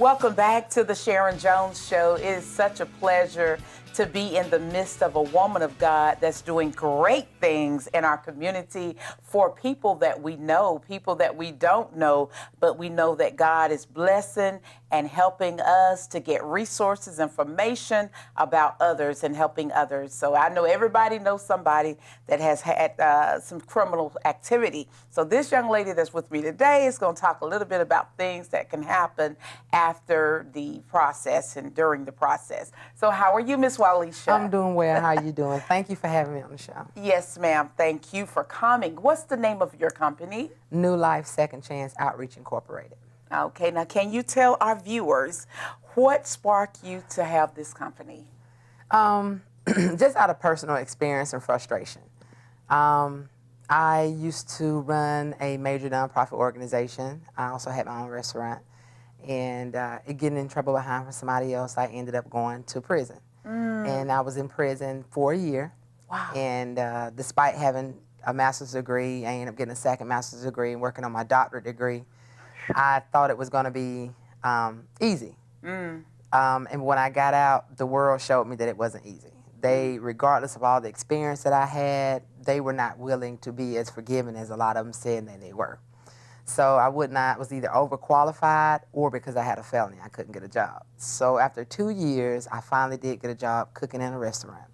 Welcome back to the Sharon Jones Show. It is such a pleasure to be in the midst of a woman of God that's doing great things in our community for people that we know, people that we don't know, but we know that God is blessing and helping us to get resources, information about others and helping others. So I know everybody knows somebody that has had some criminal activity. So this young lady that's with me today is going to talk a little bit about things that can happen after the process and during the process. So how are you, Miss Waleisah? I'm doing well. How are you doing? Thank you for having me on the show. Yes, ma'am. Thank you for coming. What's the name of your company? NewLife-Second Outreach Incorporated. Okay. Now, can you tell our viewers what sparked you to have this company? Just out of personal experience and frustration. I used to run a major nonprofit organization. I also had my own restaurant. And getting in trouble behind for somebody else, I ended up going to prison. And I was in prison for a year. Wow. And despite having a master's degree, I ended up getting a second master's degree and working on my doctorate degree. I thought it was going to be easy. And when I got out, the world showed me that it wasn't easy. They, regardless of all the experience that I had, they were not willing to be as forgiving as a lot of them said that they were. So I was either overqualified or because I had a felony, I couldn't get a job. So after 2 years, I finally did get a job cooking in a restaurant,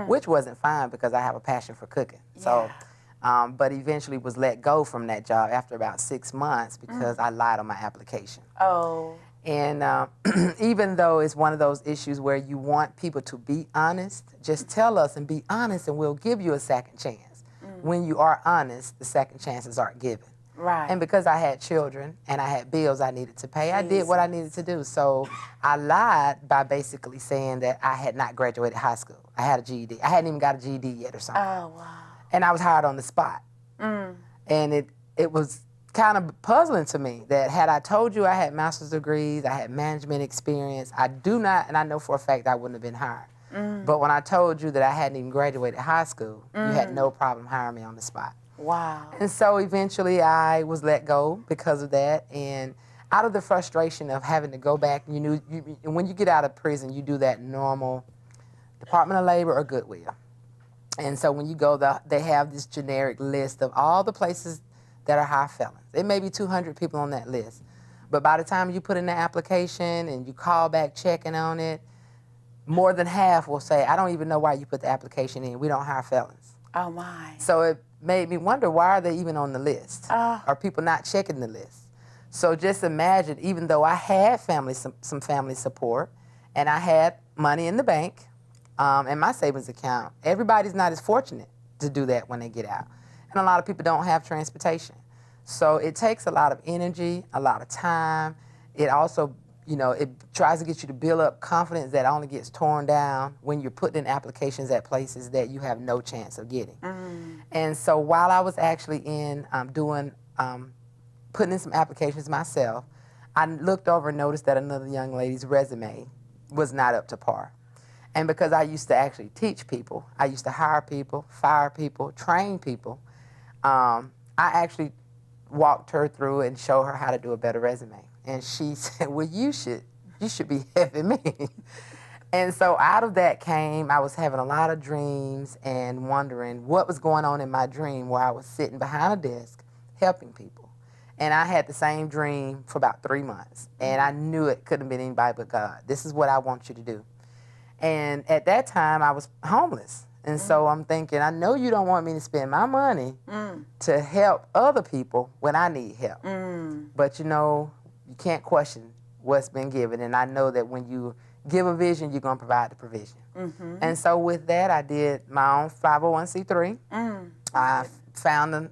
which wasn't fine because I have a passion for cooking. Yeah. So, but eventually was let go from that job after about 6 months because I lied on my application. Oh. And even though it's one of those issues where you want people to be honest, just tell us and be honest and we'll give you a second chance. When you are honest, the second chances aren't given. Right. And because I had children and I had bills I needed to pay, I did what I needed to do. So I lied by basically saying that I had not graduated high school. I had a GED. I hadn't even got a GED yet or something. Oh, wow. And I was hired on the spot. And it was kind of puzzling to me that had I told you I had master's degrees, I had management experience, I do not, and I know for a fact I wouldn't have been hired. But when I told you that I hadn't even graduated high school, you had no problem hiring me on the spot. Wow. And so eventually I was let go because of that. And out of the frustration of having to go back, when you get out of prison, you do that normal Department of Labor or Goodwill. And so when you go, they have this generic list of all the places that are high felons. There may be 200 people on that list. But by the time you put in the application and you call back checking on it, more than half will say, I don't even know why you put the application in. We don't hire felons. Oh, my. So it made me wonder, why are they even on the list? Are people not checking the list? So just imagine, even though I had some family support and I had money in the bank and my savings account, everybody's not as fortunate to do that when they get out. And a lot of people don't have transportation. So it takes a lot of energy, a lot of time. It also, it tries to get you to build up confidence that only gets torn down when you're putting in applications at places that you have no chance of getting. And so while I was actually in putting in some applications myself, I looked over and noticed that another young lady's resume was not up to par. And because I used to actually teach people, I used to hire people, fire people, train people, I actually walked her through and showed her how to do a better resume. And she said, well, you should be helping me. And so out of that came, I was having a lot of dreams and wondering what was going on in my dream where I was sitting behind a desk helping people. And I had the same dream for about 3 months. And I knew it couldn't have been anybody but God. This is what I want you to do. And at that time, I was homeless. And so I'm thinking, I know you don't want me to spend my money to help other people when I need help. But you can't question what's been given. And I know that when you give a vision, you're going to provide the provision. And so with that, I did my own 501c3. I found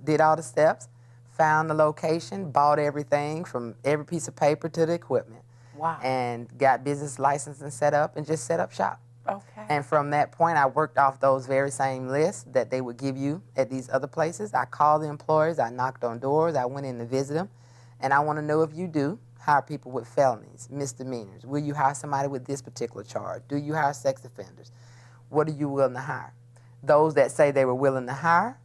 did all the steps, found the location, bought everything from every piece of paper to the equipment. Wow. And got business license and set up and just set up shop. Okay. And from that point, I worked off those very same lists that they would give you at these other places. I called the employers, I knocked on doors, I went in to visit them. And I want to know if you do hire people with felonies, misdemeanors. Will you hire somebody with this particular charge? Do you hire sex offenders? What are you willing to hire? Those that say they were willing to hire,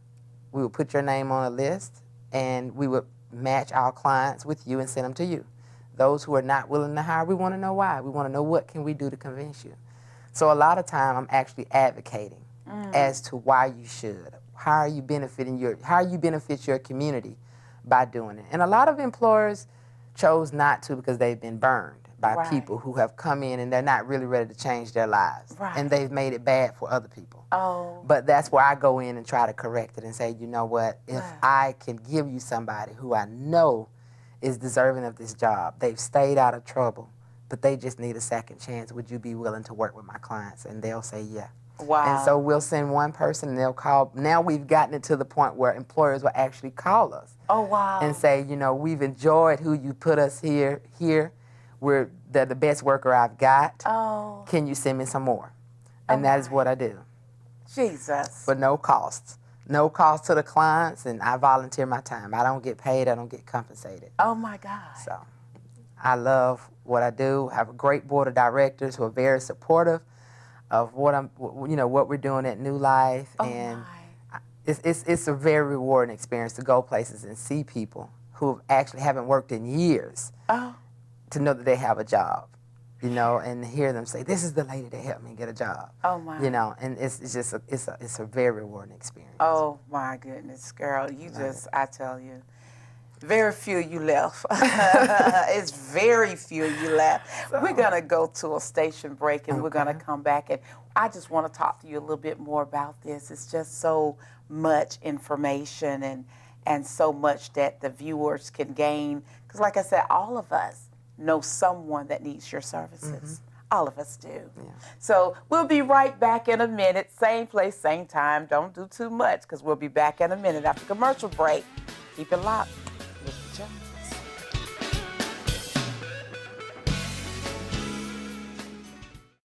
we would put your name on a list and we would match our clients with you and send them to you. Those who are not willing to hire, we want to know why. We want to know what can we do to convince you. So a lot of time I'm actually advocating as to why you should. How you benefit your community by doing it. And a lot of employers chose not to because they've been burned by people who have come in and they're not really ready to change their lives. And they've made it bad for other people. But that's where I go in and try to correct it and say, you know what, if I can give you somebody who I know is deserving of this job, they've stayed out of trouble, but they just need a second chance, would you be willing to work with my clients? And they'll say, yeah. Wow. And so we'll send one person and they'll call. Now we've gotten it to the point where employers will actually call us. Oh, wow. And say, you know, we've enjoyed who you put us here. We're the best worker I've got. Oh. Can you send me some more? And that is what I do. Jesus. For no cost. No cost to the clients, and I volunteer my time. I don't get paid. I don't get compensated. Oh, my God. So I love what I do. I have a great board of directors who are very supportive of what we're doing at New Life, and it's a very rewarding experience to go places and see people who actually haven't worked in years to know that they have a job, you know, and hear them say, "This is the lady that helped me get a job." Oh my! You know, and it's just a very rewarding experience. Oh my goodness, girl, I tell you. Very few you left. It's very few you left. So, we're going to go to a station break, and we're going to come back. And I just want to talk to you a little bit more about this. It's just so much information and so much that the viewers can gain. Because like I said, all of us know someone that needs your services. All of us do. Yeah. So we'll be right back in a minute. Same place, same time. Don't do too much, because we'll be back in a minute after commercial break. Keep it locked. With the Jones.